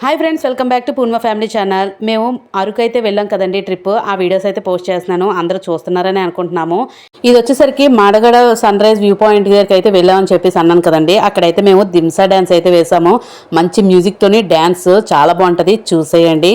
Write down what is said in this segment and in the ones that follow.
Hi friends, welcome back to Purna family channel. మేము అరకు అయితే వెళ్ళాం కదండి ట్రిప్. ఆ వీడియోస్ అయితే పోస్ట్ చేస్తున్నాను, అందరూ చూస్తున్నారని అనుకుంటున్నాము. ఇది వచ్చేసరికి Madagada sunrise view point దగ్గరికి అయితే వెళ్ళామని చెప్పేసి అన్నాను కదండి. అక్కడైతే మేము దింసా డ్యాన్స్ అయితే వేసాము. మంచి మ్యూజిక్తోని డ్యాన్స్ చాలా బాగుంటుంది, చూసేయండి.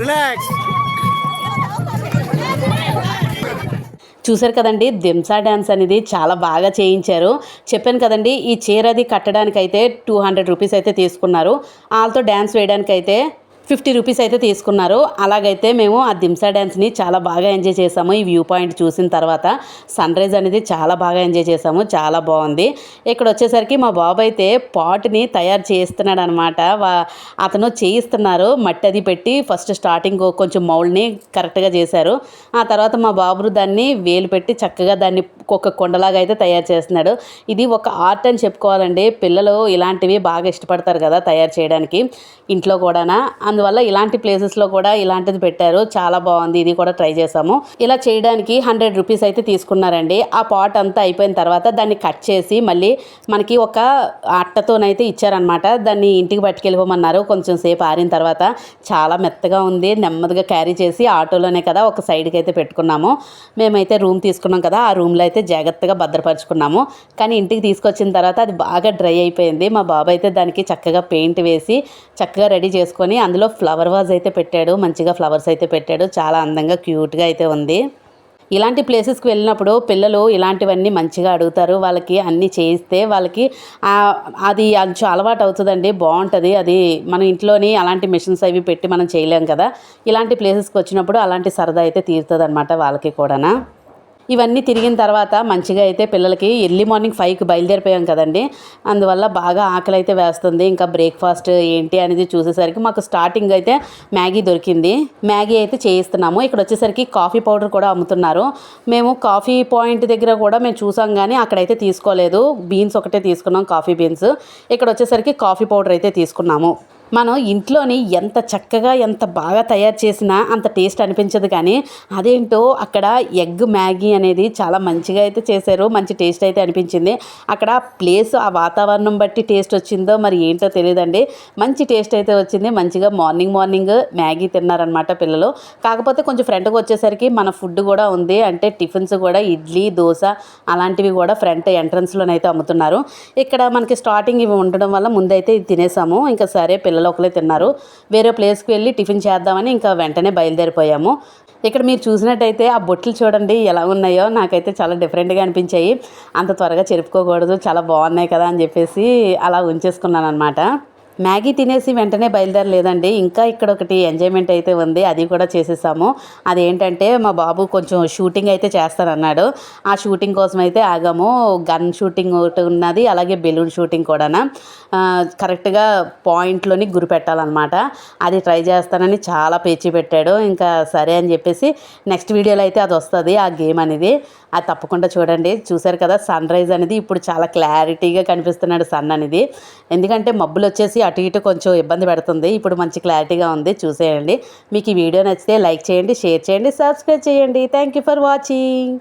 రిలాక్స్. చూసారు కదండి, దింసా డ్యాన్స్ అనేది చాలా బాగా చేయించారు. చెప్పాను కదండి, ఈ చీర అది కట్టడానికైతే 200 రూపీస్ అయితే తీసుకున్నారు. వాళ్ళతో డ్యాన్స్ వేయడానికైతే 50 రూపీస్ అయితే తీసుకున్నారు. అలాగైతే మేము ఆ దింసా డ్యాన్స్ని చాలా బాగా ఎంజాయ్ చేసాము. ఈ వ్యూ పాయింట్ చూసిన తర్వాత సన్ రైజ్ అనేది చాలా బాగా ఎంజాయ్ చేసాము. చాలా బాగుంది. ఇక్కడ వచ్చేసరికి మా బాబు అయితే పాట్ని తయారు చేస్తున్నాడు అనమాట. అతను చేయిస్తున్నారు. మట్టి అది పెట్టి ఫస్ట్ స్టార్టింగ్ కొంచెం మౌల్డ్ని కరెక్ట్గా చేశారు. ఆ తర్వాత మా బాబు దాన్ని వేలు పెట్టి చక్కగా దాన్ని ఒక కొండలాగా అయితే తయారు చేస్తున్నాడు. ఇది ఒక ఆర్ట్ అని చెప్పుకోవాలండి. పిల్లలు ఇలాంటివి బాగా ఇష్టపడతారు కదా తయారు చేయడానికి ఇంట్లో కూడా. అందువల్ల ఇలాంటి ప్లేసెస్లో కూడా ఇలాంటిది పెట్టారు. చాలా బాగుంది. ఇది కూడా ట్రై చేసాము. ఇలా చేయడానికి 100 రూపీస్ అయితే తీసుకున్నారండి. ఆ పాట్ అంతా అయిపోయిన తర్వాత దాన్ని కట్ చేసి మళ్ళీ మనకి ఒక అట్టతోనైతే ఇచ్చారనమాట. దాన్ని ఇంటికి పట్టుకెళ్ళిపోమన్నారు. కొంచెం సేపు ఆరిన తర్వాత చాలా మెత్తగా ఉంది. నెమ్మదిగా క్యారీ చేసి ఆటోలోనే కదా ఒక సైడ్కి అయితే పెట్టుకున్నాము. మేమైతే రూమ్ తీసుకున్నాం కదా, ఆ రూమ్లో అయితే జాగ్రత్తగా భద్రపరుచుకున్నాము. కానీ ఇంటికి తీసుకొచ్చిన తర్వాత అది బాగా డ్రై అయిపోయింది. మా బాబు అయితే దానికి చక్కగా పెయింట్ వేసి చక్కగా రెడీ చేసుకొని అందులో ఫ్లవర్ వాజ్ అయితే పెట్టాడు. మంచిగా ఫ్లవర్స్ అయితే పెట్టాడు. చాలా అందంగా క్యూట్గా అయితే ఉంది. ఇలాంటి ప్లేసెస్కి వెళ్ళినప్పుడు పిల్లలు ఇలాంటివన్నీ మంచిగా అడుగుతారు. వాళ్ళకి అన్నీ చేయిస్తే వాళ్ళకి అది కొంచెం అలవాటు అవుతుందండి. బాగుంటుంది. అది మన ఇంట్లోని అలాంటి మిషన్స్ అవి పెట్టి మనం చేయలేం కదా. ఇలాంటి ప్లేసెస్కి వచ్చినప్పుడు అలాంటి సరదా అయితే తీరుతుంది అనమాట వాళ్ళకి కూడా. ఇవన్నీ తిరిగిన తర్వాత మంచిగా అయితే పిల్లలకి ఎర్లీ మార్నింగ్ 5కి బయలుదేరిపోయాం కదండి. అందువల్ల బాగా ఆకలి అయితే వేస్తుంది. ఇంకా బ్రేక్ఫాస్ట్ ఏంటి అనేది చూసేసరికి మాకు స్టార్టింగ్ అయితే మ్యాగీ దొరికింది. మ్యాగీ అయితే చేయిస్తున్నాము. ఇక్కడ వచ్చేసరికి కాఫీ పౌడర్ కూడా అమ్ముతున్నారు. మేము కాఫీ పాయింట్ దగ్గర కూడా మేము చూసాం కానీ అక్కడైతే తీసుకోలేదు. బీన్స్ ఒకటే తీసుకున్నాం, కాఫీ బీన్స్. ఇక్కడ వచ్చేసరికి కాఫీ పౌడర్ అయితే తీసుకున్నాము. మనం ఇంట్లోని ఎంత చక్కగా ఎంత బాగా తయారు చేసినా అంత టేస్ట్ అనిపించదు. కానీ అదేంటో అక్కడ ఎగ్ మ్యాగీ అనేది చాలా మంచిగా అయితే చేశారు. మంచి టేస్ట్ అయితే అనిపించింది. అక్కడ ప్లేస్ ఆ వాతావరణం బట్టి టేస్ట్ వచ్చిందో మరి ఏంటో తెలియదండి. మంచి టేస్ట్ అయితే వచ్చింది. మంచిగా మార్నింగ్ మ్యాగీ తిన్నారనమాట పిల్లలు. కాకపోతే కొంచెం ఫ్రంట్కి వచ్చేసరికి మన ఫుడ్ కూడా ఉంది. అంటే టిఫిన్స్ కూడా ఇడ్లీ, దోశ అలాంటివి కూడా ఫ్రంట్ ఎంట్రన్స్లోనైతే అమ్ముతున్నారు. ఇక్కడ మనకి స్టార్టింగ్ ఇవి ఉండడం వల్ల ముందైతే ఇది తినేసాము. ఇంకా సరే పిల్లలు ఒకలే తిన్నారు. వేరే ప్లేస్కి వెళ్ళి టిఫిన్ చేద్దామని ఇంకా వెంటనే బయలుదేరిపోయాము. ఇక్కడ మీరు చూసినట్టయితే ఆ బొట్లు చూడండి ఎలా ఉన్నాయో. నాకైతే చాలా డిఫరెంట్గా అనిపించాయి. అంత త్వరగా చెరుపుకోకూడదు, చాలా బాగున్నాయి కదా అని చెప్పేసి అలా ఉంచేసుకున్నాను అనమాట. మ్యాగీ తినేసి వెంటనే బయలుదేరలేదండి. ఇంకా ఇక్కడ ఒకటి ఎంజాయ్మెంట్ అయితే ఉంది. అది కూడా చేసేసాము. అదేంటంటే మా బాబు కొంచెం షూటింగ్ అయితే చేస్తానన్నాడు. ఆ షూటింగ్ కోసం అయితే ఆగాము. గన్ షూటింగ్ ఒకటి ఉన్నది, అలాగే బెలూన్ షూటింగ్ కూడా. కరెక్ట్గా పాయింట్లోని గురి పెట్టాలన్నమాట. అది ట్రై చేస్తానని చాలా పేచి పెట్టాడు. ఇంకా సరే అని చెప్పేసి నెక్స్ట్ వీడియోలో అయితే అది వస్తుంది ఆ గేమ్ అనేది. అది తప్పకుండా చూడండి. చూసారు కదా సన్ రైజ్ అనేది ఇప్పుడు చాలా క్లారిటీగా కనిపిస్తున్నాడు సన్ అనేది. ఎందుకంటే మబ్బులు వచ్చేసి అటు ఇటు కొంచెం ఇబ్బంది పెడుతుంది. ఇప్పుడు మంచి క్లారిటీగా ఉంది. చూసేయండి. మీకు ఈ వీడియో నచ్చితే లైక్ చేయండి, షేర్ చేయండి, సబ్స్క్రైబ్ చేయండి. Thank you for watching.